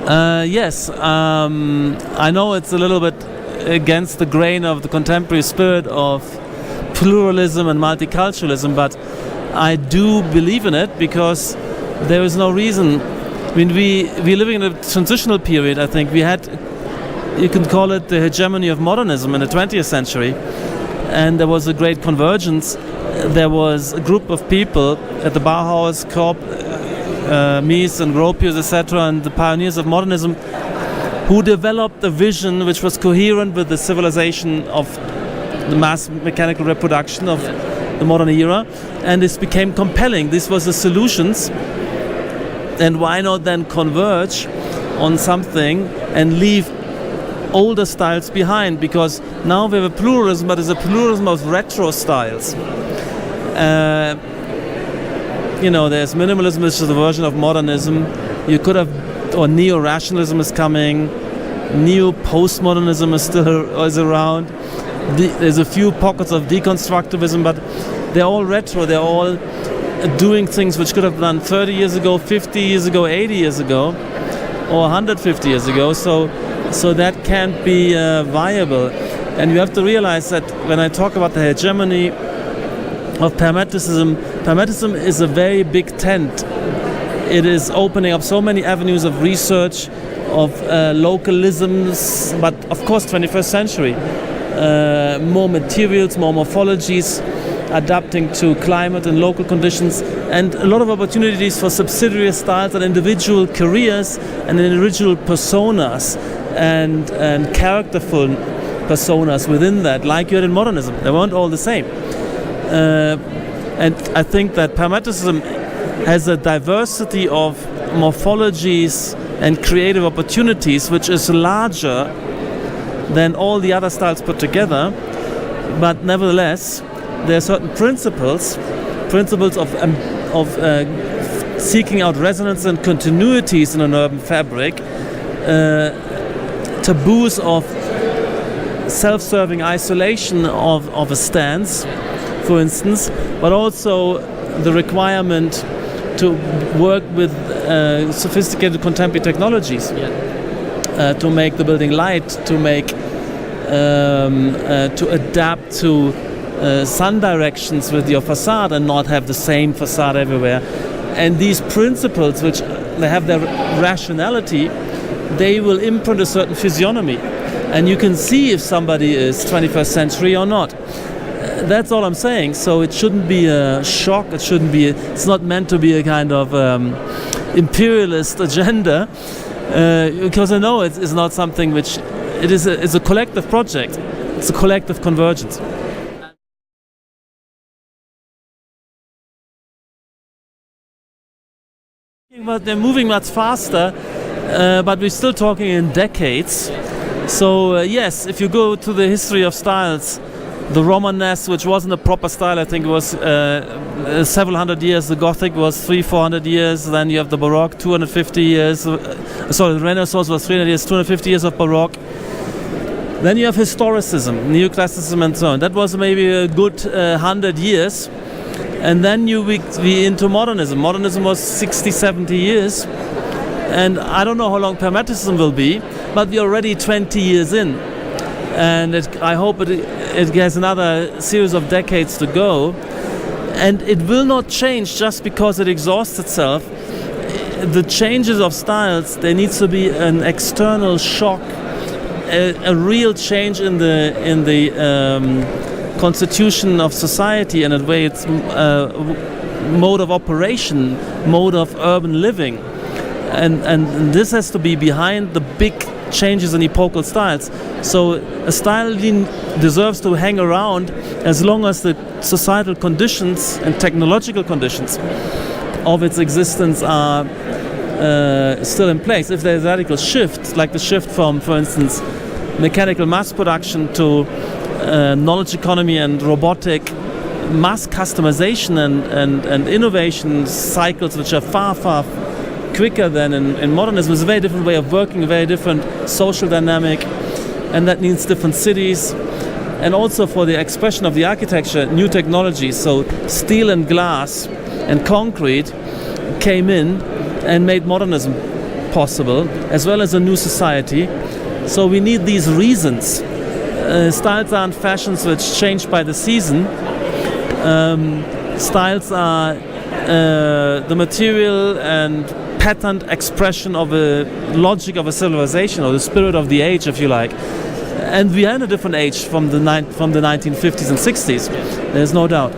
Yes, I know it's a little bit against the grain of the contemporary spirit of pluralism and multiculturalism, but I do believe in it because there is no reason. I mean, we're living in a transitional period. I think we had, you can call it the hegemony of modernism in the 20th century, and there was a great convergence. There was a group of people at the Bauhaus, Korb, Mies and Gropius, etc., and the pioneers of modernism, who developed a vision which was coherent with the civilization of the mass mechanical reproduction of the modern era, and this became compelling. This was the solutions, and why not then converge on something and leave older styles behind? Because now we have a pluralism, but it's a pluralism of retro styles. There's minimalism, which is a version of modernism. You could have, or neo-rationalism is coming. Neo-postmodernism is around. There's a few pockets of deconstructivism, but they're all retro. They're all doing things which could have done 30 years ago, 50 years ago, 80 years ago, or 150 years ago. So that can't be viable. And you have to realize that when I talk about the hegemony of parametricism is a very big tent. It is opening up so many avenues of research, of localisms, but of course 21st century. More materials, more morphologies, adapting to climate and local conditions, and a lot of opportunities for subsidiary styles and individual careers and individual personas and characterful personas within that, like you had in modernism. They weren't all the same. And I think that parametricism has a diversity of morphologies and creative opportunities which is larger than all the other styles put together, but nevertheless there are certain principles of seeking out resonance and continuities in an urban fabric, taboos of self-serving isolation of a stance, for instance, but also the requirement to work with sophisticated contemporary technologies, to make the building light, to make to adapt to sun directions with your facade and not have the same facade everywhere. And these principles, which they have their rationality, they will imprint a certain physiognomy, and you can see if somebody is 21st century or not. That's all I'm saying. So it shouldn't be a shock. It's not meant to be a kind of imperialist agenda, because I know it's not something which it's a collective project. It's a collective convergence. But they're moving much faster, but we're still talking in decades. So yes, if you go to the history of styles, the Romanesque, which wasn't a proper style, I think it was several hundred years. The Gothic was 300-400 years. Then you have the Baroque, 250 years. The Renaissance was 300 years, 250 years of Baroque. Then you have historicism, neoclassicism, and so on. That was maybe a good 100 years. And then we into modernism. Modernism was 60-70 years. And I don't know how long parametricism will be, but we're already 20 years in. And I hope it has another series of decades to go. And it will not change just because it exhausts itself. The changes of styles, there needs to be an external shock, a real change in the constitution of society and the way it's mode of operation, mode of urban living. And this has to be behind the big changes in epochal styles. So a style deserves to hang around as long as the societal conditions and technological conditions of its existence are still in place. If there's a radical shift, like the shift from, for instance, mechanical mass production to knowledge economy and robotic mass customization and innovation cycles, which are far quicker than in modernism. It's a very different way of working, a very different social dynamic, and that needs different cities. And also for the expression of the architecture, new technologies, so steel and glass and concrete came in and made modernism possible, as well as a new society. So we need these reasons. Styles aren't fashions which change by the season. Styles are the material and patterned expression of a logic of a civilization, or the spirit of the age, if you like. And we are in a different age from the 1950s and 60s. There's no doubt.